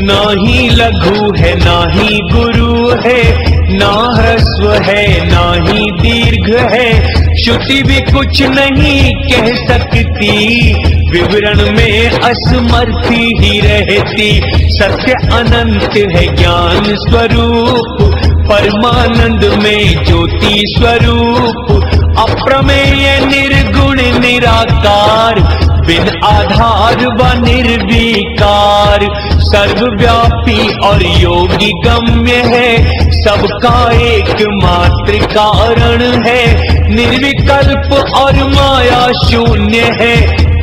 ना ही लघु है ना ही गुरु है, ना ह्रस्व है ना ही दीर्घ है, श्रुति भी कुछ नहीं कह सकती, विवरण में असमर्थी ही रहती। सत्य अनंत है ज्ञान स्वरूप, परमानंद में ज्योति स्वरूप, अप्रमेय निर्गुण निराकार, बिन आधार व निर्विकार, सर्वव्यापी और योगी गम्य है, सबका एकमात्र कारण है, निर्विकल्प और माया शून्य है,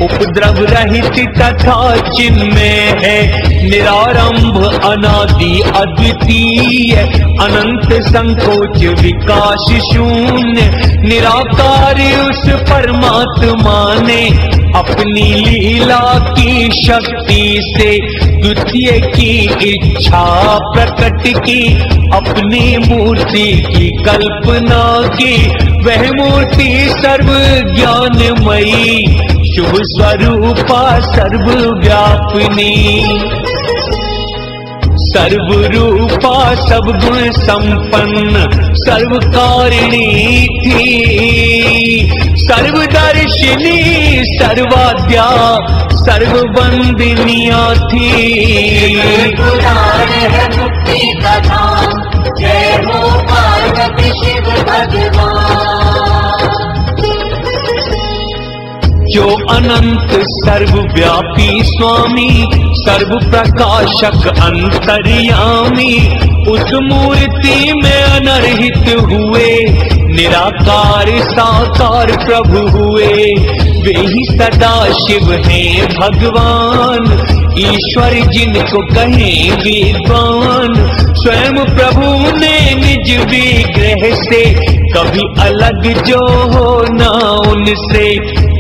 उपद्रव रहित तथा चिन्मय है, निरारंभ अनादि अद्वितीय, अनंत संकोच विकास शून्य, निराकार उस परमात्मा ने अपनी लीला की शक्ति से द्वितीय की इच्छा प्रकट की, अपनी मूर्ति की कल्पना की, वह मूर्ति सर्व ज्ञानमयी, शुभ स्वरूपा सर्वव्यापिनी, सर्वरूपा सब गुण संपन्न, सर्वकारिणी थी, सर्वदर्शिनी सर्वाद्या, सर्ववंदनिया थी। पुराण है मुक्ति का धाम, जय हो पार्वती शिव भगवान। जो अनंत सर्वव्यापी स्वामी, सर्व प्रकाशक अंतर्यामी, उस मूर्ति में अनर्हित हुए, निराकार साकार प्रभु हुए। वे ही सदा शिव हैं भगवान, ईश्वर जिनको कहें विद्वान। स्वयं प्रभु ने निज विग्रह से कभी अलग जो हो ना उनसे,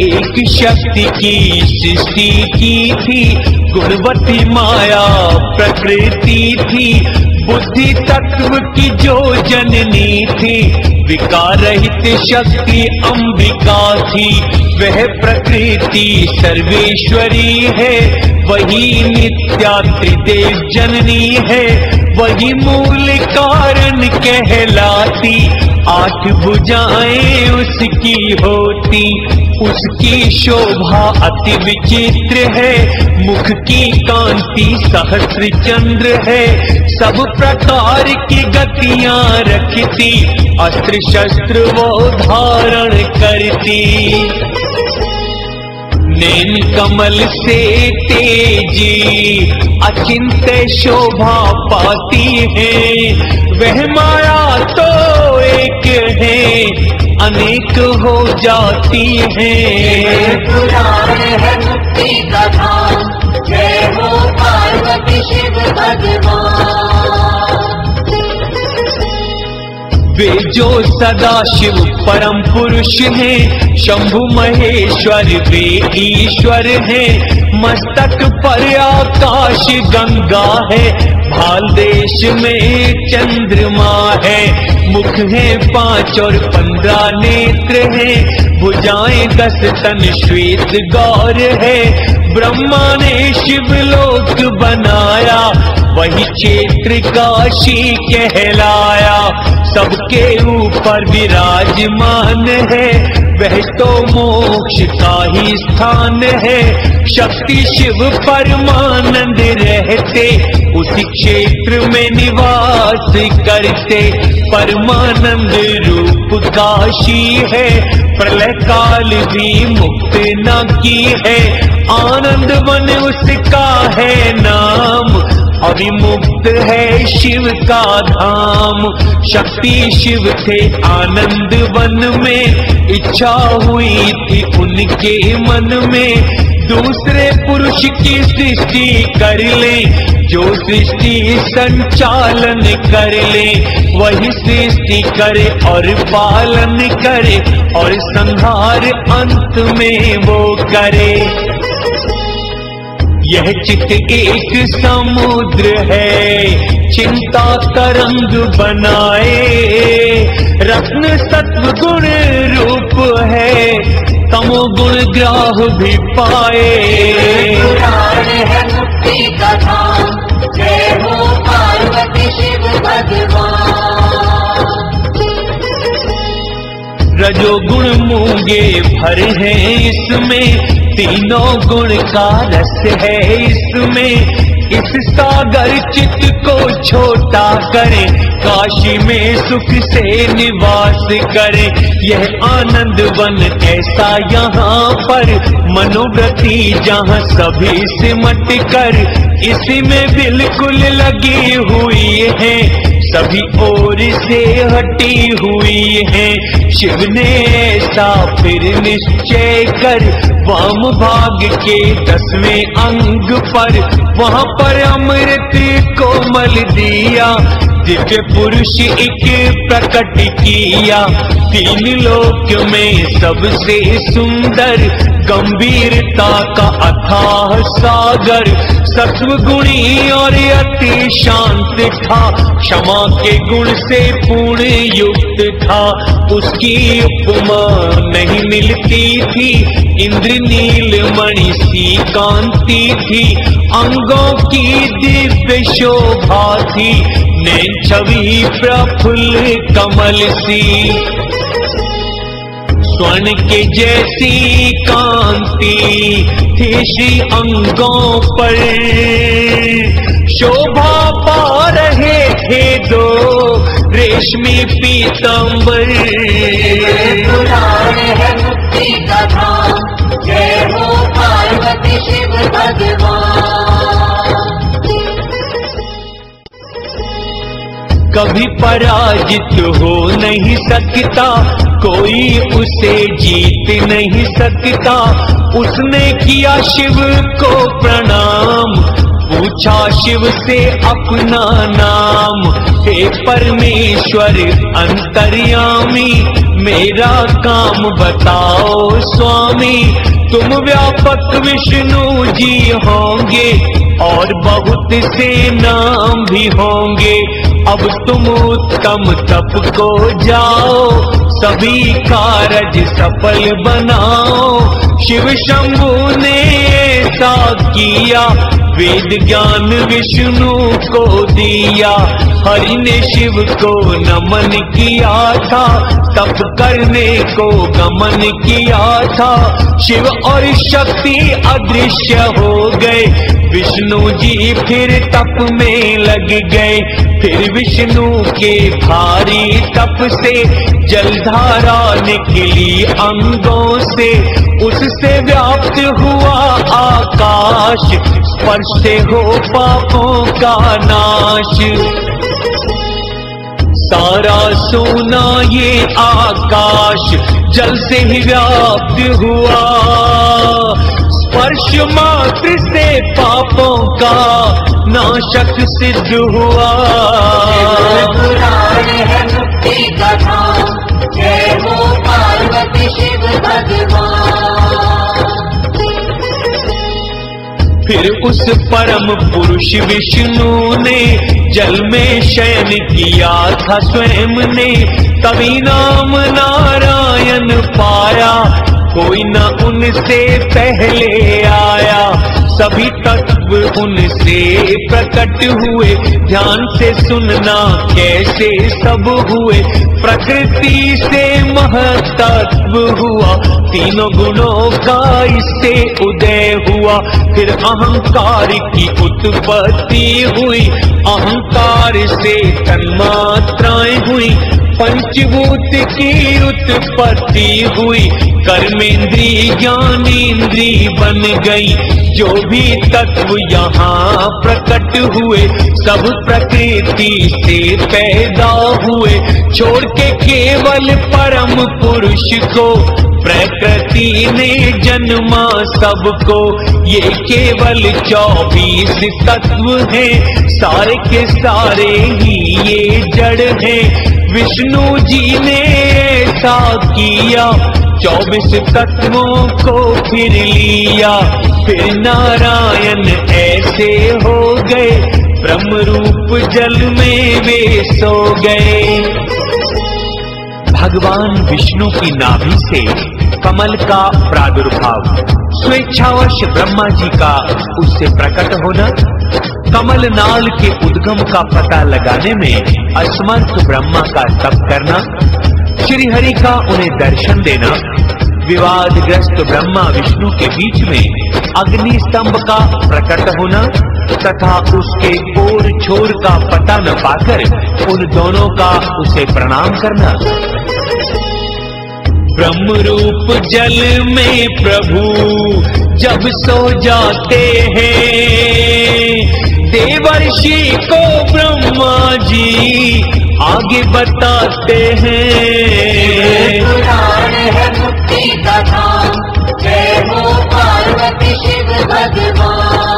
एक शक्ति की सृष्टि की थी, गुणवती माया प्रकृति थी, बुद्धि तत्व की जो जननी थी, विकार रहित शक्ति अंबिका थी। वह प्रकृति सर्वेश्वरी है, वही नित्या त्रिदेव जननी है, वही मूल कारण कहलाती, आठ भुजाएं उसकी होती। उसकी शोभा अति विचित्र है, मुख की कांति सहस्त्र चंद्र है, सब प्रकार की गतियां रखती, अस्त्र शस्त्र वो धारण करती। नैन कमल से तेजी अचिंत्य शोभा पाती है, वह माया तो एक है, अनेक हो जाती है। पुराण है मुक्ति का धाम, जय हो पार्वती शिव भगवान। वे जो सदा शिव परम पुरुष हैं, शंभु महेश्वर वे ईश्वर हैं। मस्तक पर आकाश गंगा है, भाल देश में चंद्रमा है। मुख है 5 और 15 नेत्र हैं, भुजाएं 10 तन श्वेत गौर है। ब्रह्मा ने शिवलोक बनाया, वही क्षेत्र काशी कहलाया। सबके ऊपर विराजमान है, वह तो मोक्ष का ही स्थान है। शक्ति शिव परमानंद रहते, उसी क्षेत्र में निवास करते। परमानंद रूप काशी है, प्रलय काल भी मुक्त न की है। आनंद वन उसका है नाम, अविमुक्त है शिव का धाम। शक्ति शिव थे आनंद वन में, इच्छा हुई थी उनके मन में। दूसरे पुरुष की सृष्टि कर ले, जो सृष्टि संचालन कर ले। वही सृष्टि करे और पालन करे, और संहार अंत में वो करे। यह चित्त एक समुद्र है, चिंता तरंग बनाए। रत्न सत्व गुण रूप है, तमो गुण ग्राह भी पाए। पुराण है मुक्ति का धाम, जय हो पार्वती शिव भगवान। रजोगुण मूंगे भर हैं इसमें, तीनों गुण का रस है इसमें। इस सागर चित्त को छोटा करें, काशी में सुख से निवास करें। यह आनंद वन ऐसा यहाँ पर, मनोव्रति जहाँ सभी सिमट कर इसी में बिल्कुल लगी हुई है। सभी ओर से हटी हुई है। शिव ने ऐसा फिर निश्चय कर, वाम भाग के 10वें अंग पर, वहाँ पर अमृत कोमल दिया। दिव्य पुरुष एक प्रकट किया, 3 लोक में सबसे सुंदर। गंभीरता का अथाह सागर, सत्व गुणी और अति शांत था। क्षमा के गुण से पूर्ण युक्त था, उसकी उपमा नहीं मिलती थी। इंद्र नीलमणि सी कांति थी, अंगों की दिव्य शोभा थी। नैन छवि प्रफुल्ल कमल सी, स्वर्ण के जैसी कांति थी श्री अंगों पर। शोभा पा रहे थे 2 रेशमी पीतांबर। पुराण है मुक्ति का धाम, जय हो पार्वती शिव भगवान। कभी पराजित हो नहीं सकता, कोई उसे जीत नहीं सकता। उसने किया शिव को प्रणाम, पूछा शिव से अपना नाम। हे परमेश्वर अंतर्यामी, मेरा काम बताओ स्वामी। तुम व्यापक विष्णु जी होंगे और बहुत से नाम भी होंगे। अब तुम उत्तम तप को जाओ, सभी कारज सफल बनाओ। शिव शंभु ने ऐसा किया, वेद ज्ञान विष्णु को दिया। हरि ने शिव को नमन किया था, तप करने को गमन किया था। शिव और शक्ति अदृश्य हो गए, विष्णु जी फिर तप में लग गए। फिर विष्णु के भारी तप से जलधारा निकली अंगों से। उससे व्याप्त हुआ आकाश, स्पर्श से हो पापों का नाश। सारा सोना ये आकाश जल से ही व्याप्त हुआ। स्पर्श मात्र से पापों का नाशक सिद्ध हुआ। पुराण है मुक्ति का धाम, जय हो पार्वती शिव भगवान। फिर उस परम पुरुष विष्णु ने जल में शयन किया था स्वयं ने। तभी नाम नारायण पाया, कोई न उनसे पहले आया। सभी तत्व उनसे प्रकट हुए, ध्यान से सुनना कैसे सब हुए। प्रकृति से महतत्व हुआ, तीनों गुणों का इससे उदय हुआ। फिर अहंकार की उत्पत्ति हुई, अहंकार से तन्मात्राएं हुई। पंचभूत की उत्पत्ति हुई, कर्मेंद्री ज्ञानेंद्री बन गई। जो भी तत्व यहाँ प्रकट हुए, सब प्रकृति से पैदा हुए। छोड़ के केवल परम पुरुष को प्रकृति ने जन्मा सबको। ये केवल 24 तत्व हैं, सारे के सारे ही ये जड़ हैं। विष्णु जी ने ऐसा किया, 24 तत्वों को फिर लिया। फिर नारायण ऐसे हो गए, ब्रह्म रूप जल में वे सो गए। भगवान विष्णु की नाभि से कमल का प्रादुर्भाव, स्वेच्छावश ब्रह्मा जी का उससे प्रकट होना, कमल नाल के उद्गम का पता लगाने में असमर्थ ब्रह्मा का तप करना, श्री हरि का उन्हें दर्शन देना, विवादग्रस्त ब्रह्मा विष्णु के बीच में अग्नि स्तंभ का प्रकट होना तथा उसके ओर छोर का पता न पाकर उन दोनों का उसे प्रणाम करना। ब्रह्म रूप जल में प्रभु जब सो जाते हैं, देवर्षि को ब्रह्मा जी आगे बताते हैं। पुराण है मुक्ति का धाम, जय हो पार्वती शिव भगवान।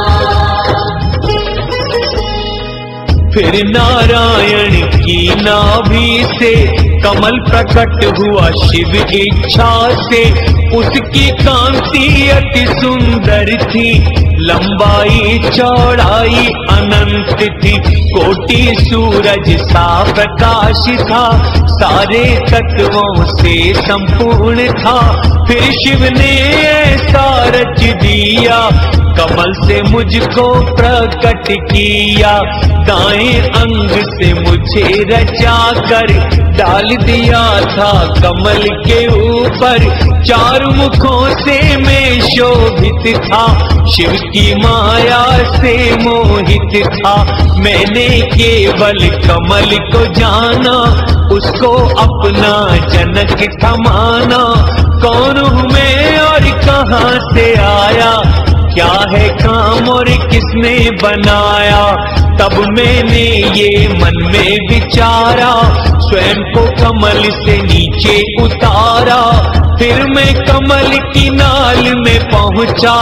फिर नारायण की नाभि से कमल प्रकट हुआ शिव इच्छा से। उसकी कांति अति सुंदर थी, लंबाई चौड़ाई अनंत थी। कोटि सूरज सा प्रकाश था, सारे तत्वों से संपूर्ण था। फिर शिव ने ऐसा रच दिया, कमल से मुझको प्रकट किया। दाएं अंग से मुझे रचा कर डाल दिया था कमल के ऊपर। चार मुखों से मैं शोभित था, शिव की माया से मोहित था। मैंने केवल कमल को जाना, उसको अपना जनक था माना। कौन हूँ मैं और कहाँ से आया, क्या है काम और किसने बनाया। तब मैंने ये मन में विचारा, स्वयं को कमल से नीचे उतारा। फिर मैं कमल की नाल में पहुंचा,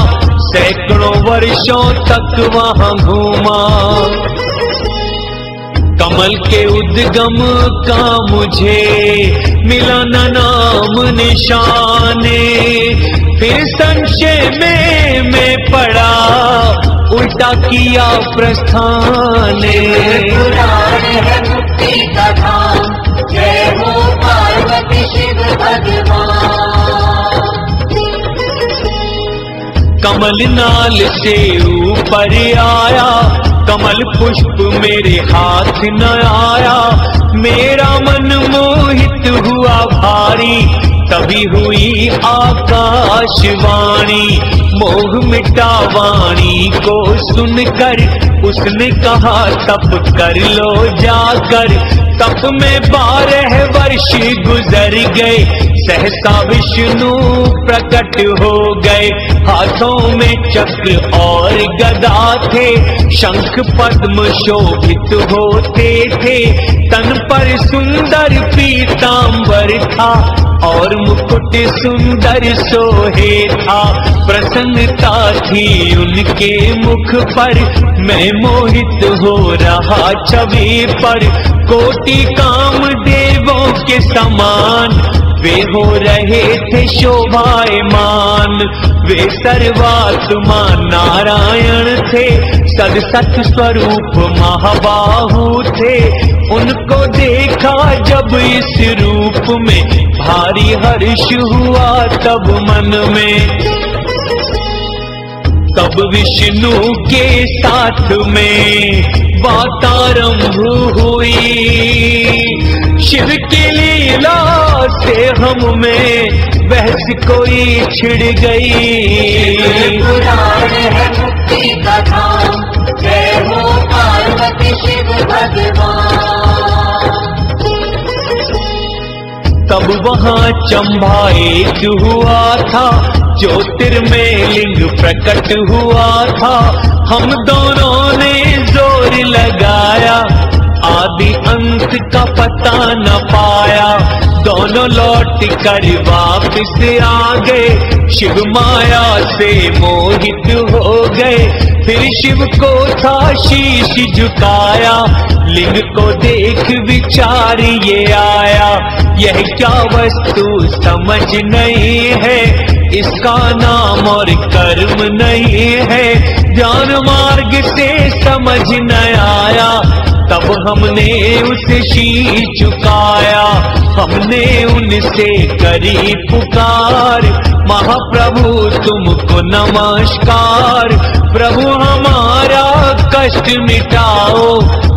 सैकड़ों वर्षों तक वहां घूमा। कमल के उद्गम का मुझे मिला न नाम निशाने। फिर संशय में मैं पड़ा, उल्टा किया प्रस्थाने। पुराण है मुक्ति का धाम, जय हो पार्वती शिव भगवान। कमल नाल से ऊपर आया, कमल पुष्प मेरे हाथ न आया। मेरा मन मोहित हुआ भारी, तभी हुई आकाशवाणी। मोह मिटा वाणी को सुनकर, उसने कहा तप कर लो जाकर। तप में 12 वर्ष गुजर गए, सहसा विष्णु प्रकट हो गए। हाथों में चक्र और गदा थे, शंख पद्म शोभित होते थे। तन पर सुंदर पीतांबर था, और मुकुट सुंदर सोहे था। प्रसन्नता थी उनके मुख पर, मैं मोहित हो रहा छवि पर। कोटि काम देवों के समान वे हो रहे थे शोभायमान। वे सर्वात्मा नारायण थे, सदसत स्वरूप महाबाहु थे। उनको देखा जब इस रूप में, भारी हर्ष हुआ तब मन में। तब विष्णु के साथ में बात आरंभ हुई, शिव की लीला से हम में बहस कोई छिड़ गई। पुराण है मुक्ति का धाम, जय हो पार्वती शिव भगवान। तब वहां चंबा एक हुआ था, ज्योतिर्मय लिंग प्रकट हुआ था। हम दोनों ने जोर लगाया, आदि अंत का पता न पाया। दोनों लौट कर वापिस आ गए, शिव माया से मोहित हो गए। फिर शिव को था शीश झुकाया, लिंग को देख विचार ये आया। यह क्या वस्तु समझ नहीं है, इसका नाम और कर्म नहीं है। ध्यान मार्ग से समझ न आया, तब हमने उसे शीश झुकाया। हमने उनसे करी पुकार, महाप्रभु तुमको नमस्कार। प्रभु हमारा कष्ट मिटाओ,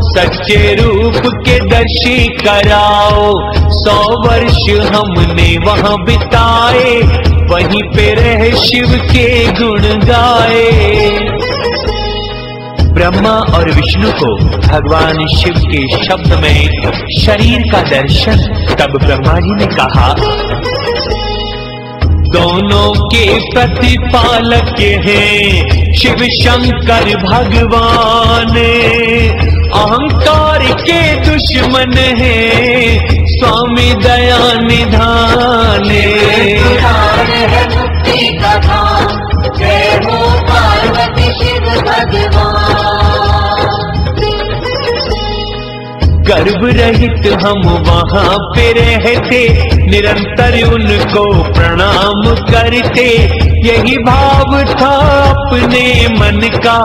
सच्चे रूप के दर्शी कराओ। 100 वर्ष हमने वहां बिताए, वहीं पे रह शिव के गुण गाए। ब्रह्मा और विष्णु को भगवान शिव के शब्द में शरीर का दर्शन। तब ब्रह्मा जी ने कहा, दोनों के प्रतिपालक हैं शिव शंकर भगवान। अहंकार के दुश्मन हैं स्वामी दया निधान। पुराण है मुक्ति का धाम, जय हो पार्वती शिव भगवान। गर्भ रहित हम वहां पे रहते, निरंतर उनको प्रणाम करते। यही भाव था अपने मन का,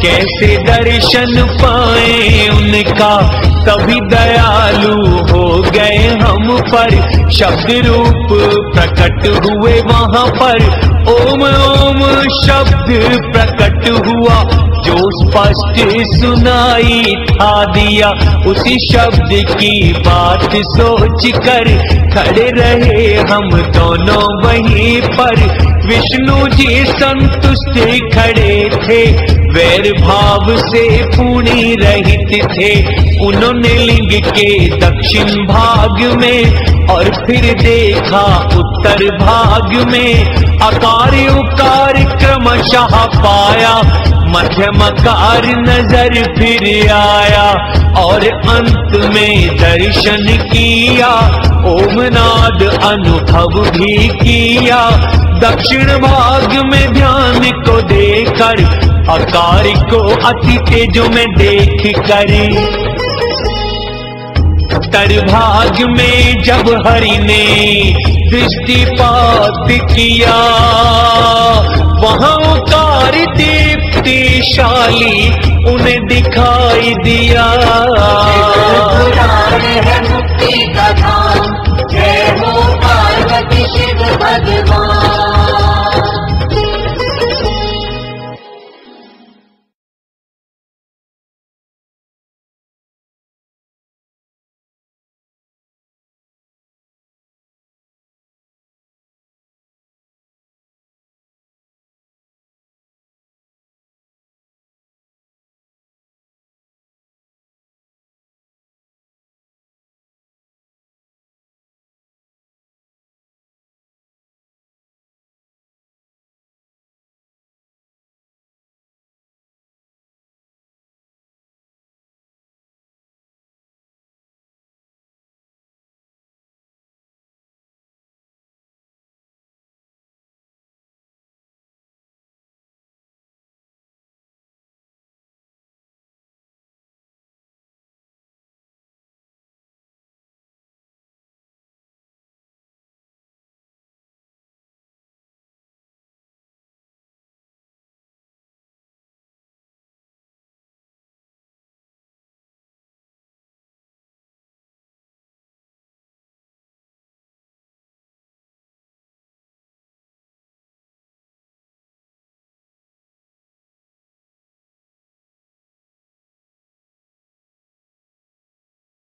कैसे दर्शन पाए उनका। तभी दयालु हो गए हम पर, शब्द रूप प्रकट हुए वहां पर। ओम ओम शब्द प्रकट हुआ, जो स्पष्ट सुनाई था दिया। उसी शब्द की बात सोच कर खड़े रहे हम दोनों वहीं पर। विष्णु जी संतुष्ट खड़े थे, वैर भाव से पूर्ण रहित थे। उन्होंने लिंग के दक्षिण भाग में और फिर देखा उत्तर भाग में, आकार उकार क्रमशः पाया, मध्यमकार नजर फिर आया और अंत में दर्शन किया, ओमनाद अनुभव भी किया। दक्षिण भाग में ध्यान को देकर, आकार को अति तेज में देख कर, उत्तर भाग में जब हरि ने दृष्टिपात किया, वहां ओकार दीप्तिशाली उन्हें दिखाई दिया। पुराण है